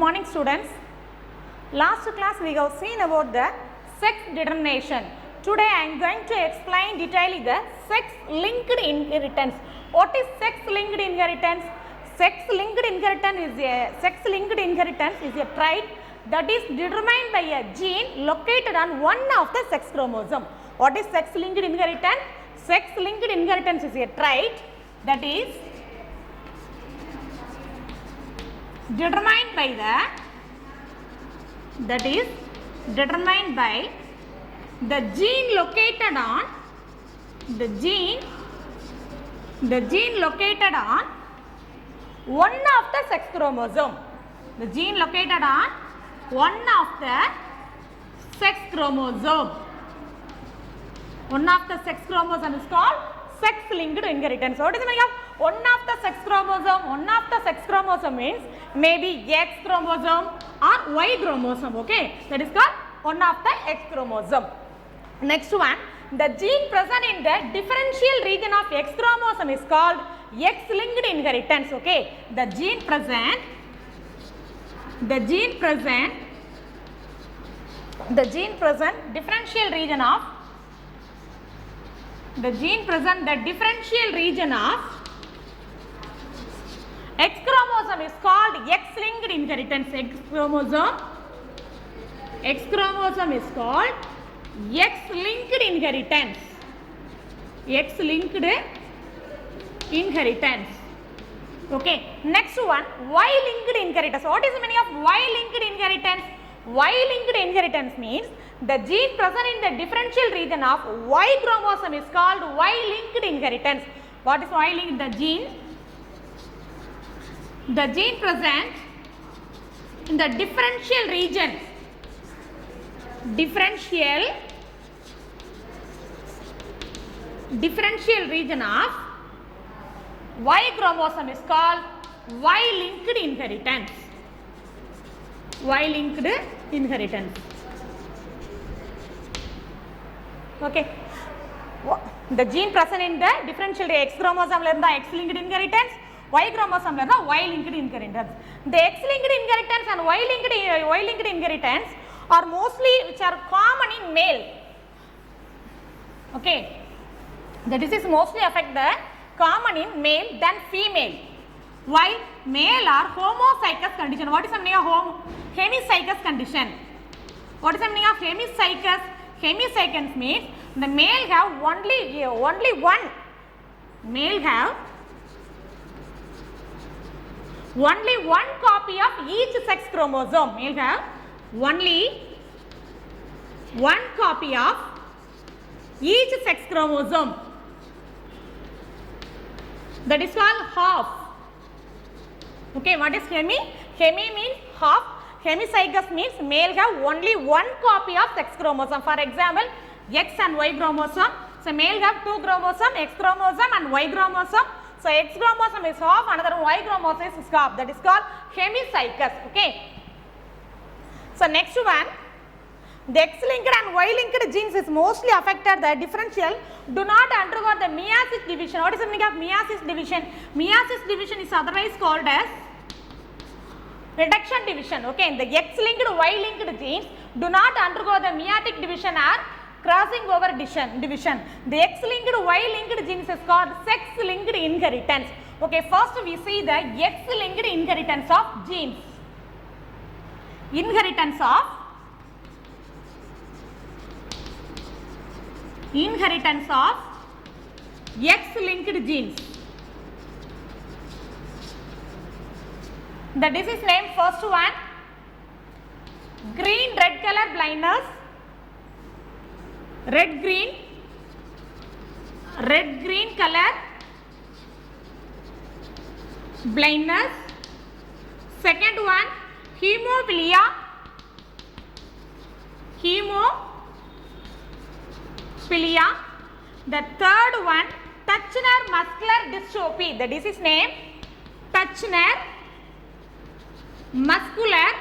morning students. Last class we have seen about the sex determination. Today I am going to explain detailing the sex linked inheritance. What is sex linked inheritance? Sex linked inheritance is a trait that is determined by a gene located on one of the sex chromosome. What is sex linked inheritance? Sex linked inheritance is a trait that is determined by the gene located on one of the sex chromosome. The gene located on one of the sex chromosome. One of the sex chromosome is called sex linked inheritance. What is the meaning of one of the sex chromosome? One of the sex chromosome means maybe X chromosome or Y chromosome. Okay, that is called one of the X chromosome. Next one, the gene present in the differential region of X chromosome is called X linked inheritance. Okay, the gene present differential region of X chromosome is called X linked inheritance. X chromosome is called X linked inheritance. X linked inheritance. Okay, next one, Y linked inheritance. What is the meaning of Y linked inheritance? Y linked inheritance means the gene present in the differential region of Y chromosome is called Y linked inheritance. What is Y linked? The gene present in the differential region of Y chromosome is called Y linked inheritance. Y linked inheritance. Okay. The gene present in the differential X chromosome is X linked inheritance. Y chromosome is Y linked inheritance. The X linked inheritance and Y linked inheritance are mostly which are common in male. Okay. The disease mostly affect the common in male than female. Why? Male are homozygous condition. What is the meaning of hemizygous condition? What is the meaning of hemizygous? Hemizygous means the male have only one. Male have only one copy of each sex chromosome. Male have only one copy of each sex chromosome. That is called half. Okay, what is hemi? Hemi means half. Hemizygous means male have only one copy of sex chromosome. For example, X and Y chromosome. So male have two chromosome, X chromosome and Y chromosome. So X chromosome is half, another Y chromosome is half. That is called hemizygous. Okay. So next one, the X-linked and Y-linked genes is mostly affected the differential do not undergo the meiosis division. What is the meaning of meiosis division? Meiosis division is otherwise called as reduction division. Okay, the X-linked Y-linked genes do not undergo the meiotic division or crossing over division. The X-linked Y-linked genes is called sex-linked inheritance. Okay, first we see the X-linked inheritance of genes. Inheritance of X-linked genes. The disease name first one, green red color blindness, red green color blindness. Second one, hemophilia. The third one, Tachner muscular dystrophy. The disease name Tachner muscular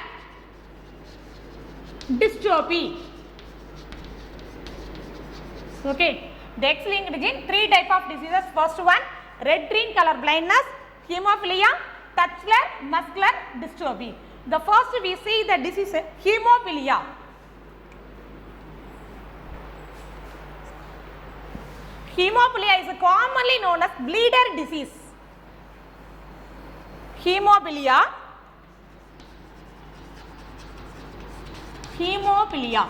dystrophy. Okay, the X-linked gene, three type of diseases. First one, red green color blindness, hemophilia, Tachner muscular dystrophy. The first we see the disease hemophilia. Hemophilia is commonly known as bleeder disease. Hemophilia. Hemophilia.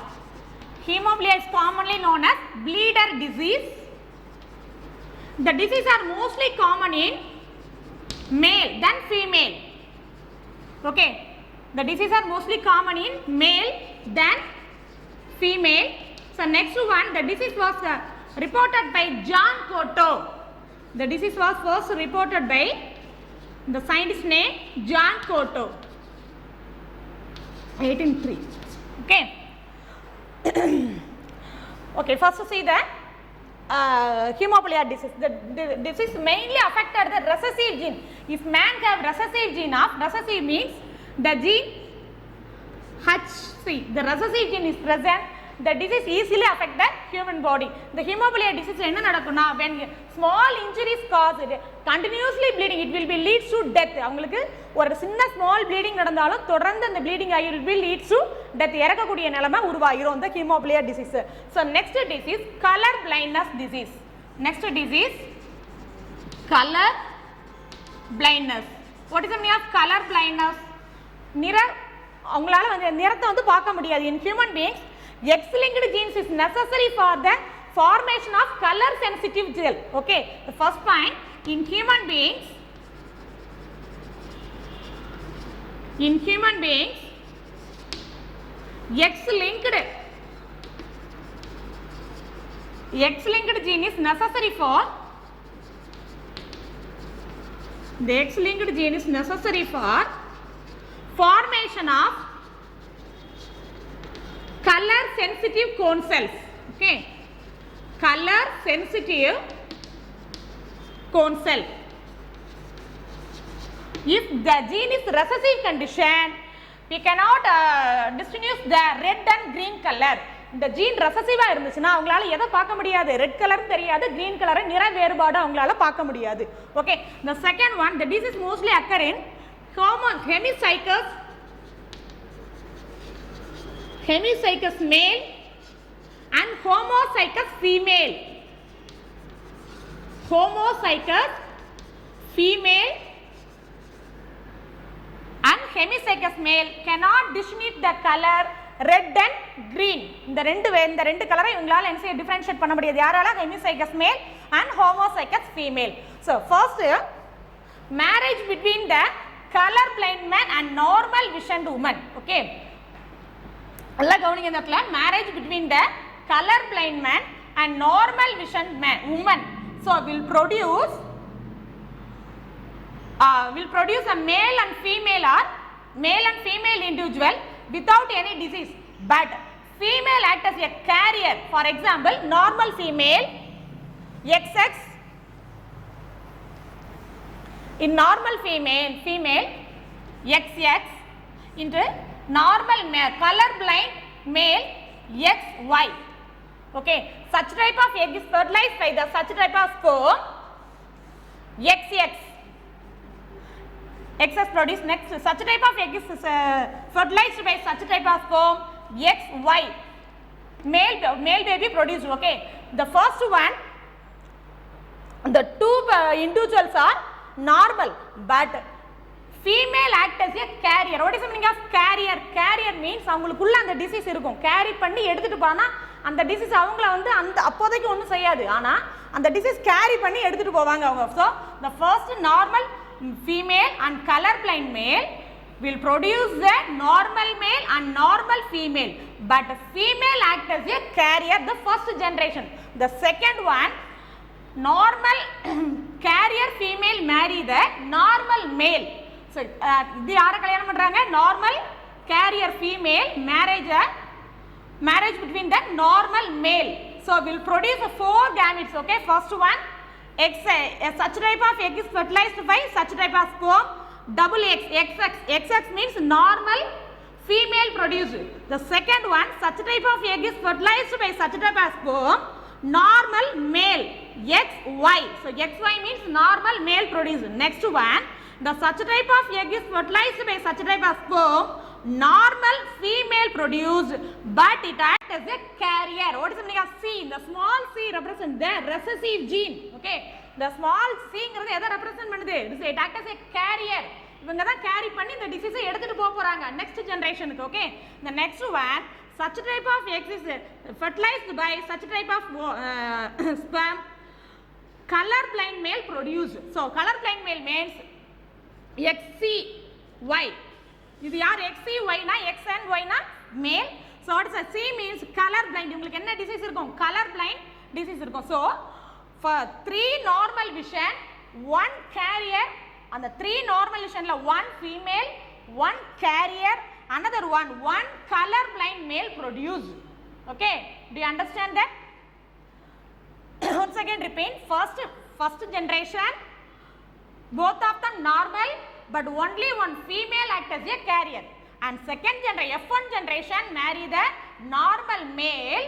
Hemophilia is commonly known as bleeder disease. The diseases are mostly common in male than female. Okay. The diseases are mostly common in male than female. So next one, the disease was reported by John Cotto. The disease was first reported by the scientist name John Cotto. 1803. Okay. Okay, first see the hemophilia disease. The disease mainly affected the recessive gene. If man have recessive gene of, recessive means the gene HC, the recessive gene is present, the disease easily affect the human body. The hemophilia disease enna nadakuna, when small injuries caused, continuously bleeding, it will be leads to death. அவங்களுக்கு ஒரு சின்ன small bleeding நடந்தாலும் தொடர்ந்து அந்த bleeding ஆகி will be leads to death. இறக்கக்கூடிய நிலைமை உருவாகிரும் இந்த hemophilia disease. So next disease, color blindness disease. Next disease, color blindness. What is the meaning of color blindness? நிற அவங்களால வந்து நிறத்தை வந்து பார்க்க முடியாது. In human beings, X-linked genes is necessary for the formation of color sensitive gel. Okay, the first point, in human beings, X-linked gene is necessary for the X-linked gene is necessary for formation of color sensitive cone cells. Okay, color sensitive cone cell. If the gene is recessive condition, we cannot distinguish the red and green color. இந்த gene ரெசசிவா இருந்துச்சுன்னா அவங்களால எதை பார்க்க முடியாது, red கலரும் தெரியாது, green கலரை நிற வேறுபாடு அவங்களால பார்க்க முடியாது. Okay, the second one, the disease mostly occur in hemizygous male and homozygous female. Homozygous female and hemizygous male cannot distinguish the color red and green. இந்த ரெண்டு கலரை இவங்களால என்ன செய்ய டிஃபரன்ஷியேட் பண்ண முடியாது. யாரால? hemizygous male and homozygous female. So first, marriage between the color blind man and normal visioned woman. Okay, alla கவனிங்க இந்த இடத்துல marriage between the color blind man and normal visioned woman. So will produce a male and female or male and female individual without any disease, but female act as a carrier. For example, normal female XX, in normal female XX into normal male color blind male XY. Okay, such type of egg is fertilized by the such type of sperm XX. XS produce. Next, such type of egg is fertilized by such type of sperm XY. Male baby produced. Okay, the first one, the two individuals are normal, but female act as a carrier. What is the meaning of carrier? Carrier means அவங்களுக்குள்ள அந்த disease இருக்கும், carry பண்ணி எடுத்துட்டு போனா அந்த disease அவங்கள வந்து அந்த அப்போதைக்கு ஒன்றும் செய்யாது, ஆனால் அந்த டிசீஸ் கேரி பண்ணி எடுத்துட்டு போவாங்க அவங்க. So the first normal female and color blind male will produce the normal male and normal female, but female act as a carrier, the first generation. The second one, normal carrier female marry the normal male. So இது யாரை கல்யாணம் பண்றாங்க? Normal carrier female marriage between the normal male. So will produce 4 gametes. Okay, first one, such type of egg is fertilized by such type of sperm, double XX means normal female produced. The second one, such type of egg is fertilized by such type of sperm, normal male XY. So XY means normal male produced. Next one, The such type of egg is fertilized by such type of sperm, normal female produced, but it acts as a carrier. What is the meaning of C? The small c represents the recessive gene. Okay, the small c ங்கிறது எதை represent பண்ணுது? It acts as a carrier. இவங்க தான் carry பண்ணி இந்த டிசீஸை எடுத்துட்டு போறாங்க next ஜெனரேஷனுக்கு. Okay, the next one, such type of egg is fertilized by such type of sperm, color blind male produced. So color blind male means XCY. இது யார்? XCY னா X and Y னா male. So what is a C means color blind. உங்களுக்கு என்ன disease இருக்கும்? color blind disease இருக்கும். So for 3 normal vision, 1 carrier, அந்த 3 normal visionல 1 female, 1 carrier, another one color blind male produced. Okay, do you understand that? Once again repeat, first generation, both of them normal, but only one female act as a carrier. And second generation, F1 generation, marry the normal male,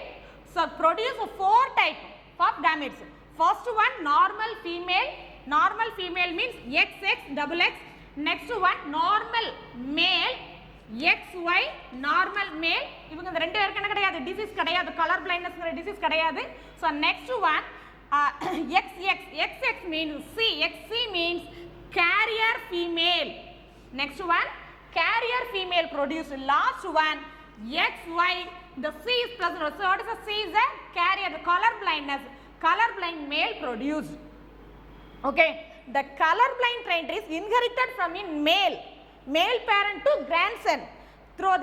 so produce 4 type of gametes. First one, normal female means XX. Next one, normal male, XY, normal male. இவங்க இந்த ரெண்டு பேருக்கு என்ன கிடையாது? Disease கிடையாது, colour பிளைண்ட்னஸ்ங்கற disease கிடையாது. So next one, XX means C. XC means carrier female. Next one, carrier female produce. Last one, XY, the C is present. So what is the C? Is a carrier, the color blind male produce. Okay, the color blind trait is inherited from in male parent to grandson through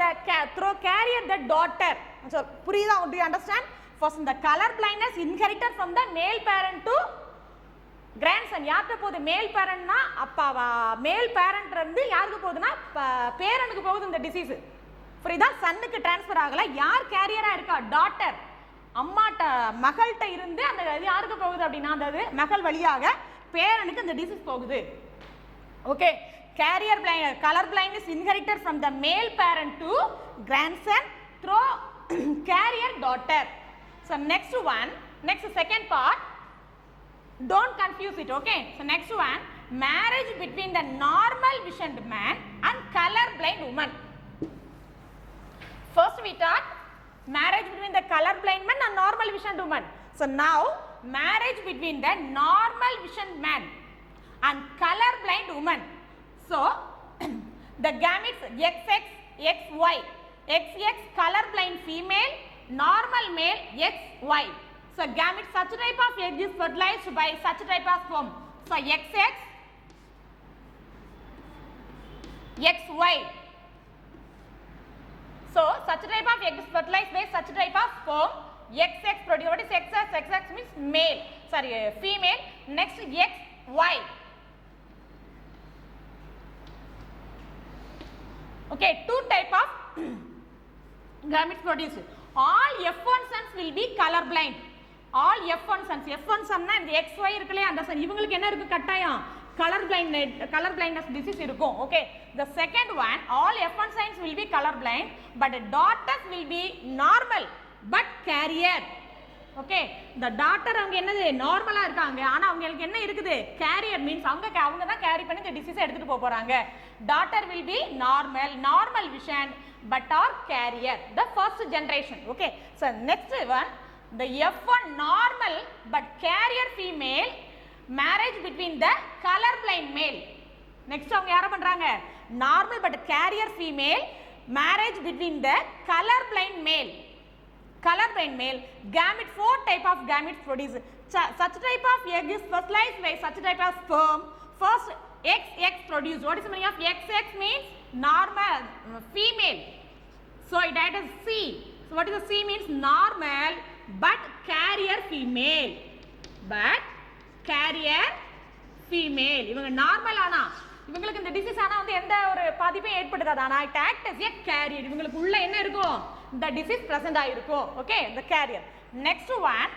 carrier the daughter. So புரியுதா? Do you understand? First, the color blindness inherited from the male parent to grandson. யார்கிட்ட போகுது? மேல் பேரண்ட்னா அப்பாவா, மேல் parent இருந்து யாருக்கு போகுதுன்னா பேரனுக்கு போகுது இந்த டிசீஸ். புரியுதா? சன்னுக்கு டிரான்ஸ்ஃபர் ஆகல. யார் கேரியரா இருக்கா? டாட்டர், அம்மாட்ட மகள்கிட்ட இருந்து அந்த யாருக்கு போகுது அப்படின்னா அந்த மகள் வழியாக பேரனுக்கு இந்த டிசீஸ் போகுது. Okay, carrier blind, color blind is inherited from the male parent to grandson through carrier daughter. So next one, second part, don't confuse it. Okay, so next one, marriage between the normal visioned man and color blind woman. First we taught marriage between the color blind man and normal visioned woman. So now marriage between the normal visioned man and color blind woman. So the gametes XX, XY, XX color blind female, normal male XY. So gametes such type of egg is fertilized by such type of sperm. So XX, XY. So such type of egg is fertilized by such type of sperm. XX produce. What is XX? XX means male. Sorry, female. Next XY. Okay, 2 type of gametes produced. All F1 sons will be color blind. All F1 sons. F1 son na இந்த XY இருக்குல அந்த son இவங்களுக்கு என்ன இருக்கு? கட்டாயம் color blindness disease இருக்கும். Okay, the second one, all F1 sons will be color blind, but the daughters will be normal but carrier. Okay, the daughter அவங்க என்னது நார்மலா இருக்காங்க, ஆனா அவங்களுக்கு என்ன இருக்குது? carrier means அவங்க தான் கேரி பண்ணி இந்த டிசீஸ் எடுத்துட்டு போறாங்க. daughter will be normal vision but are carrier, the first generation. Okay, so next one, the F1 normal but carrier female, marriage between the color blind male. Next அவங்க யார பண்றாங்க? normal but carrier female, marriage between the color blind male. Gamete, 4 type of gametes produced. Such type of egg is fertilized by such type of sperm. First XX produced. What is the meaning of XX? Means normal female. So it has C. So what is the C? Means normal but carrier female. இவங்க normal ஆனா இவங்களுக்கு இந்த disease ஆனா வந்து எந்த ஒரு பாதிப்பும் ஏற்படுத்தாது. ஆனா it acts as a carrier. இவங்களுக்கு உள்ள என்ன இருக்கும்? the disease present ஆயிருக்கும். Okay, the carrier. Next one,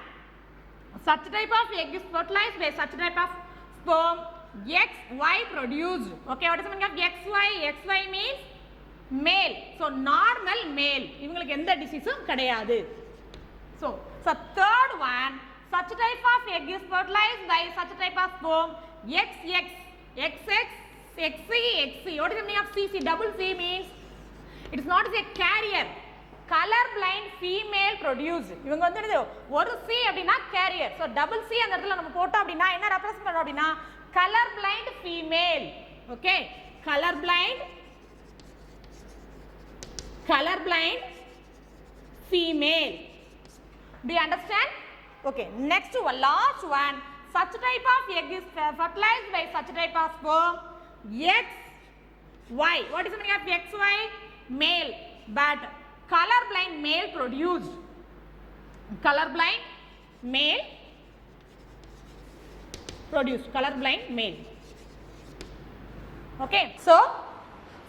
such type of egg is fertilized by such type of sperm. XY produced. Okay, what is the meaning of XY? XY means male. So normal male. இவங்களுக்கு எந்த டிசீஸும் கிடையாது. So third one, such type of egg is fertilized by such type of sperm. XX, XC, XC. What is the meaning of CC? Double C means it is not a carrier. Color blind female produced. இவங்க வந்து ஒரு C அப்படினா carrier. So double C அந்த இடத்துல நம்ம போட்டோம் அப்படினா என்ன ரெப்ரசன்ட் பண்றோம் அப்படினா color blind female. Okay? Color blind female. Do you understand? Okay, next one, last one. Such type of egg is fertilized by such type of sperm. X, Y. What is the meaning of X, Y? Male. But color blind male produced. Color blind male produced. Color blind male. Okay, so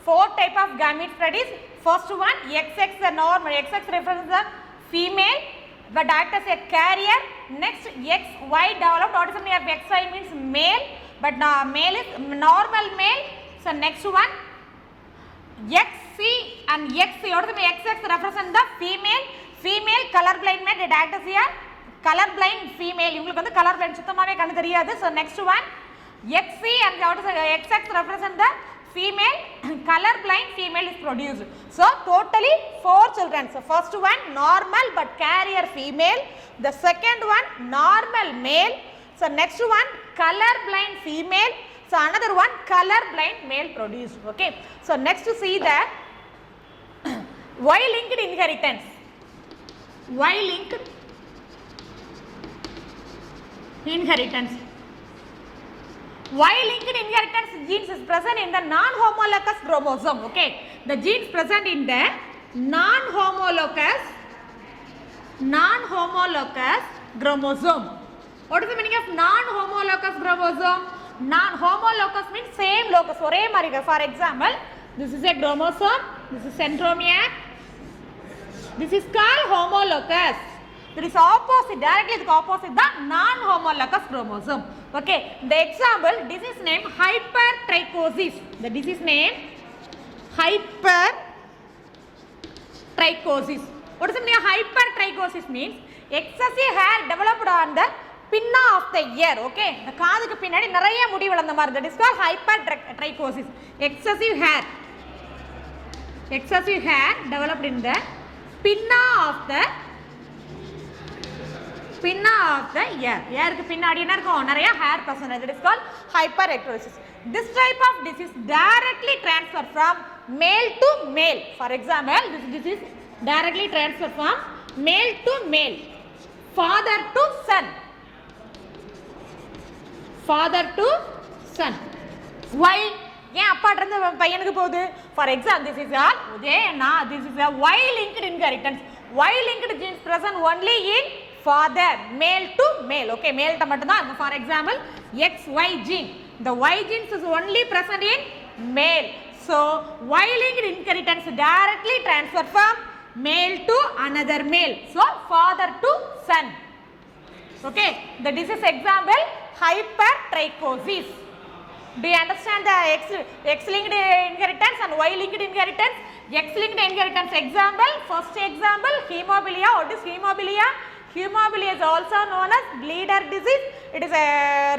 4 type of gametes studies. First one, XX the normal. XX refers the female but act as a carrier. Next, XY developed. What is the meaning of XY means male, but male is normal male. So next one, XC and XC. What is the meaning? XX represent the female color blind male. It act as a color blind female. இவங்களுக்கு வந்து color blind சுத்தமாவே கண்ணு தெரியாது. So next one, XC and what is the XX represent the female color blind female is produced. So totally 4 children. So first one normal but carrier female, the second one normal male, so next one color blind female, so another one color blind male produced. Okay, so next to see the Y linked inheritance. Y linked inheritance. Y-linked inheritance genes is present in the non-homologous chromosome. Okay, the genes present in the non-homologous chromosome. What is the meaning of non-homologous chromosome? Non-homologous means same locus. For example, this is a chromosome, this is centromere, this is called homologous. That is opposite, directly the opposite, the non-homologous chromosome. Okay, the example, disease name hypertrichosis. The disease name hypertrichosis. What is the meaning of hypertrichosis means? Excessive hair developed on the pinna of the ear. Okay, the காதுக்கு பின்னாடி நிறைய முடி வளர்ந்த மாதிரி. That is called hypertrichosis. Excessive hair developed in the pinna of the ear. Earக்கு பின்னாடி என்ன இருக்கும்? நிறைய hair present. That is called hypertrichosis. This type of disease directly transfer from male to male. For example, this disease directly transfer from male to male, father to son. Why? ஏன் அப்பாட்ட இருந்து பையனுக்கு போகுது? For example, this is a Y-linked inheritance. Y-linked genes present only in father, male to male. Okay, male ட்ட மட்டும் தான். For example, XY gene. The Y genes is only present in male. So, Y-linked inheritance directly transfer from male to another male. So, father to son. Okay, the disease example hypertrichosis. Do you understand the X-linked inheritance and Y-linked inheritance? X-linked inheritance example, first example, hemophilia. What is hemophilia? Hemophilia is also known as bleeder disease. It is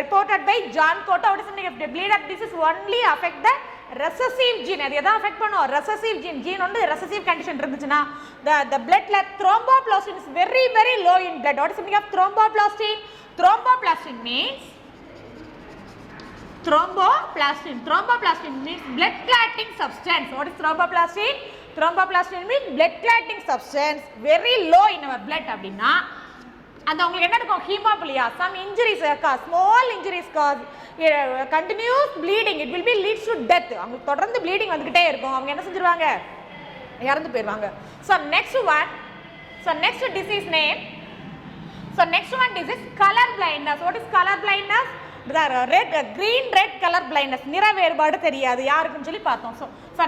reported by John Cotta. What is the meaning of the bleeder disease? Only affect the recessive gene. அது எதா affect பண்ணும்? Recessive gene வந்து recessive condition இருந்துச்சுன்னா the blood thromboplastin is very low in blood. What is the meaning of thromboplastin? Thromboplastin means blood clotting substance. What is thromboplastin? Thromboplastin means blood clotting substance very low in our blood அப்படினா அந்த உங்களுக்கு என்ன இருக்கும்? Haemophilia, some injuries cause, small injuries cause continuous bleeding, it will be leads to death. அவங்க தொடர்ந்து bleeding வந்துட்டே இருக்கும். அவங்க என்ன செஞ்சிருவாங்க? இறந்து போய்டுவாங்க. So next disease name. So next one disease color blindness. What is color blindness? Green red color blindness. நிற வேறுபாடு தெரியாது யாருக்குன்னு சொல்லி பார்த்தோம். So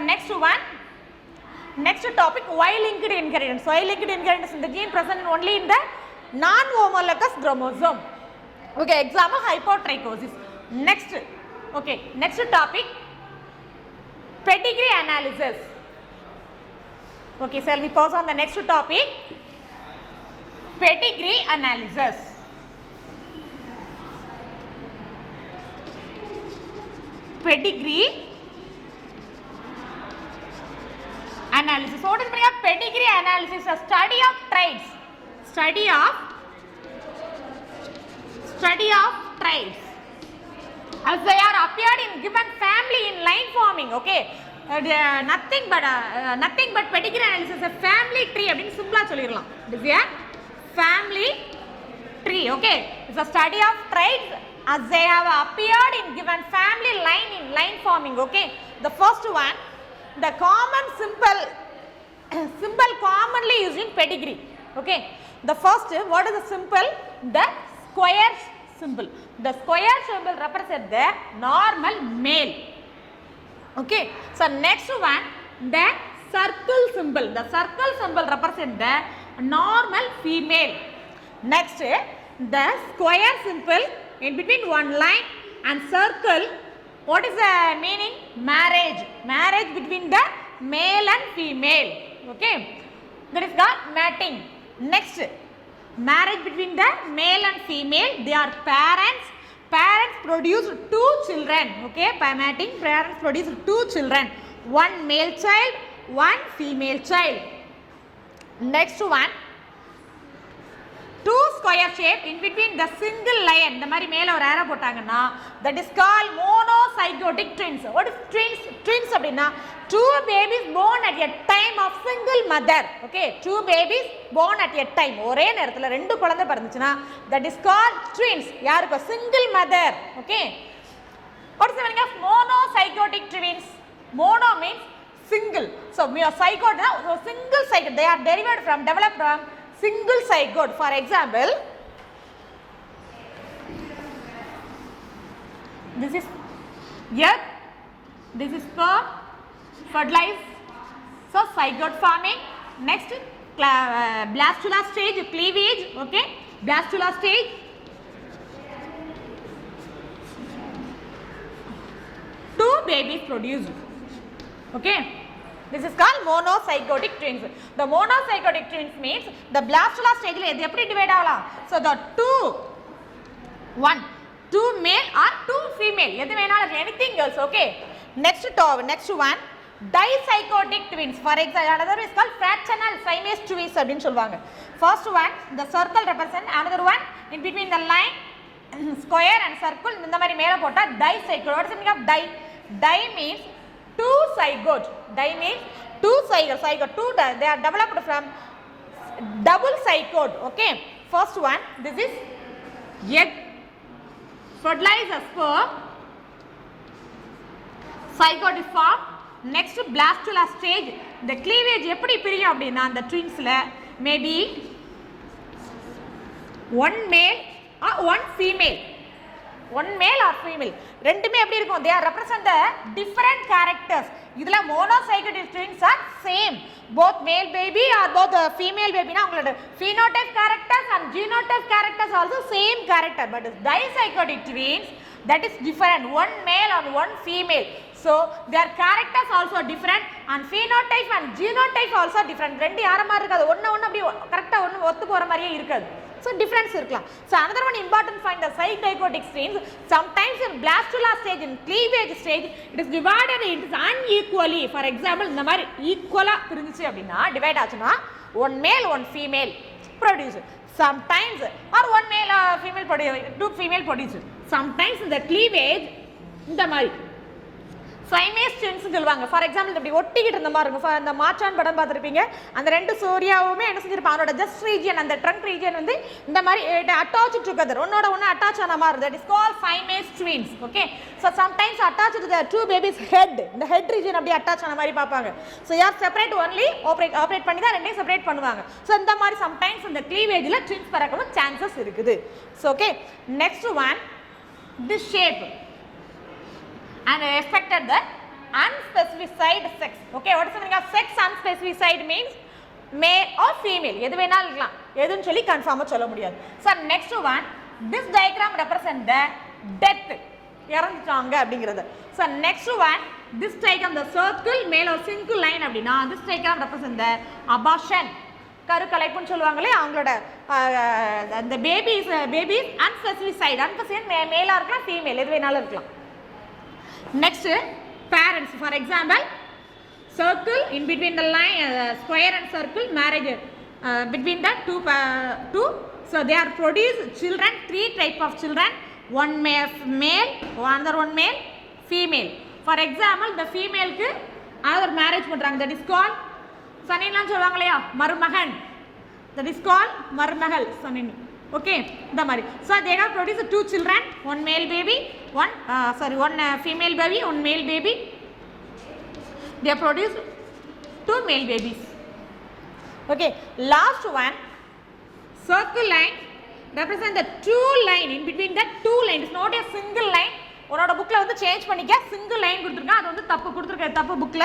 next topic, Y-linked inheritance. Y-linked inheritance in the gene present only in the non-homologous chromosome. Okay, example hypertrichosis. Next topic, pedigree analysis. Okay, shall we pause on the next topic? Pedigree analysis. Pedigree analysis. What is the meaning of pedigree analysis? A study of traits. Study of traits as they are appeared in given family in line forming. Okay, nothing but pedigree analysis. A family tree அப்படினு சிம்பிளா சொல்லிரலாம். It is a family tree. Okay, it's a study of traits as they have appeared in given family line in line forming. Okay, the first one, the common symbol commonly used in pedigree. Okay, the first, what is the symbol? The square symbol. The square symbol represents the normal male. Okay, so next one, the circle symbol. The circle symbol represents the normal female. Next, the square symbol in between one line and circle. What is the meaning? Marriage. Marriage between the male and female. Okay, that is called mating. Next, marriage between the male and female. They are parents. Parents produce 2 children. Okay, by mating, parents produce 2 children. One male child, one female child. Next one, 2 square shape in between the single line. இந்த மாதிரி மேல ஒரு arrow போட்டாங்கன்னா that is called monozygotic twins. What is twins? Twins அப்படினா 2 babies born at a time of single mother. Okay, 2 babies born at a time. ஒரே நேரத்துல ரெண்டு குழந்தை பிறந்துச்சுனா that is called twins. யாருக்கு? Single mother. Okay, what is the meaning of monozygotic twins? Mono means single. So zygote, so single zygote, they are developed from single zygote. For example, this is egg, this is sperm, fertilized, so zygote forming. Next, blastula stage, cleavage. Okay, blastula stage, 2 babies produced. Okay, this is called monozygotic twins. The monozygotic twins means the blastula stage la edu eppadi divide aagalam. So the 2 male or 2 female, edu venala anything else. Okay, next one, dizygotic twins. For example, another is called fractional Siamese twins அப்படினு சொல்வாங்க. First one, the circle represent, another one in between the line, square and circle, இந்த மாதிரி மேல போட்டா dizygote. What is the meaning of di? Di means 2 zygote. Di means 2 zygote. They are developed from double zygote. Okay, first one, this is egg, fertilized sperm, zygote is formed. Next, blastula stage, the cleavage எப்படி பிரியும் அப்படினா அந்த twinsல maybe one male or one female. One male or female, ரெண்டுமே எப்படி இருக்கும்? They are represent the different characters. இதுல monozygotic twins are same. Both male baby or both female baby na அவங்களோட phenotype characters and genotype characters also same character. But dizygotic twins, that is different. One male and one female. So their characters also different and phenotype and genotype also different. ரெண்டு யார மாதிரி இருக்காது, ஒண்ணு அப்படி கரெக்ட்டா ஒண்ணு ஒத்து போற மாதிரியே இருக்காது. So difference இருக்கலாம். So another one important find the zygotic twins. Sometimes in blastula stage, in cleavage stage, it is divided into unequally. For example, இந்த மாதிரி ஈக்குவலா பிரிஞ்சிச்சு அப்படினா டிவைட் ஆச்சுனா one male one female produce. Sometimes or one male female produce, 2 female produce. Sometimes in the cleavage இந்த மாதிரி Siamese twins சொல்வாங்க. For example இப்படி ஒட்டிக்கிட்டு இருந்த மாதிரி இருக்கும். அந்த மாச்சான் படம் பார்த்துருப்பீங்க. அந்த ரெண்டு சூர்யாவுமே என்ன செஞ்சிருப்பாங்க, அவனோட ஜஸ்ட் ரீஜியன், அந்த ட்ரங்க் ரீஜியன் வந்து இந்த மாதிரி அட்டாச் டுகெதர், ஒன்னோட ஒன்று அட்டாச் ஆன மாதிரி. That is call Siamese twins. Okay, so sometimes attach to the 2 babies head, இந்த ஹெட் ரீஜியன் அப்படியே அட்டாச் ஆன மாதிரி பார்ப்பாங்க. ஸோ யார் செப்பரேட் ஒன்லி ஆப்ரேட் பண்ணி தான் ரெண்டையும் செப்பரேட் பண்ணுவாங்க. ஸோ இந்த மாதிரி சம்டைம்ஸ் இந்த க்ளீவேஜில் ட்வின்ஸ் பிறக்கவும் சான்சஸ் இருக்குது. So okay, next one, this shape and affected the unspecified sex. Okay, what is the meaning of sex unspecified means male or female, எது வேணாலும் இருக்கலாம், எதுன்னு சொல்லி கன்ஃபார்மா சொல்ல முடியாது. So next one, this diagram represent the death, இறந்துட்டாங்க அப்படிங்கிறது. So next one, this diagram, the circle மேல ஒரு single line அப்படினா this diagram represent the abortion, கருக்கலைப்புன்னு சொல்லுவாங்களே அவங்களோட அந்த பேபிஸ் அன்ஸ்பெசிஃபைட் மேலா இருக்கலாம் ஃபீமேல் எது வேணாலும் இருக்கலாம். Next parents, for example circle in between the line, square and circle, marriage between the two. So they are produced children, 3 type of children, one male, another one male, female. For example, the female க்கு another marriage பண்றாங்க, that is called சனின்லாம் சொல்லுவாங்க இல்லையா, மருமகன், that is called மருமகள் சனின். Okay, the mari. So they have produced 2 children, one male baby, one female baby, one male baby. They have produced 2 male babies. Okay, last one, circle line represent the 2 line in between the 2 lines. It's not a single line. உன்னோட புக்ல வந்து change பண்ணிக்க, single line கொடுத்துருக்கேன், அது வந்து தப்பு கொடுத்துருக்கேன், தப்பு புக்ல.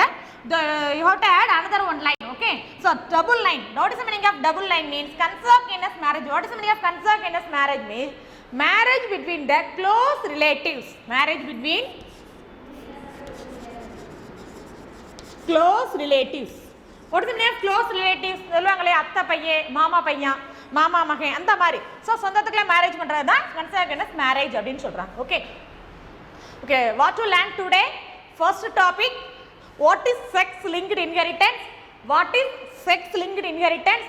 You have to add another one line. Okay, so double line. What is the meaning of double line? Means consanguineous marriage. What is the meaning of consanguineous marriage? Means marriage between the close relatives. Marriage between close relatives. What is the meaning of close relatives? சொல்லுவாங்களே அத்தை பையன், மாமா பையன், மாமா மகன், அந்த மாதிரி. So சொந்தத்துக்குள்ள marriage பண்ணுறது தான் consanguineous marriage அப்படின்னு சொல்கிறாங்க. Okay, okay, what to learn today? First topic, what is sex linked inheritance, what is sex linked inheritance,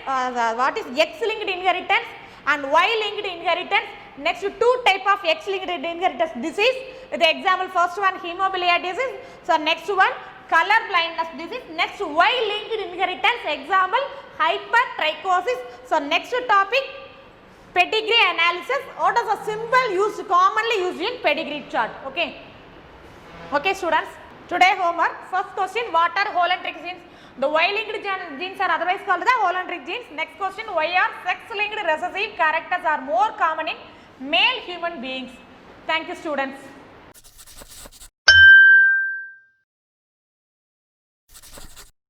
what is X linked inheritance and Y linked inheritance. Next, 2 type of X linked inheritance disease. The example, first one hemophilia disease, so next one color blindness disease. Next, Y linked inheritance, example hypertrichosis. So next topic, pedigree analysis. What is a symbol used, commonly used in pedigree chart? Okay, okay students, today homework. First question, what are holocentric genes? The Y-linked genes are otherwise called the holocentric genes. Next question, why are sex-linked recessive characters are more common in male human beings? Thank you students.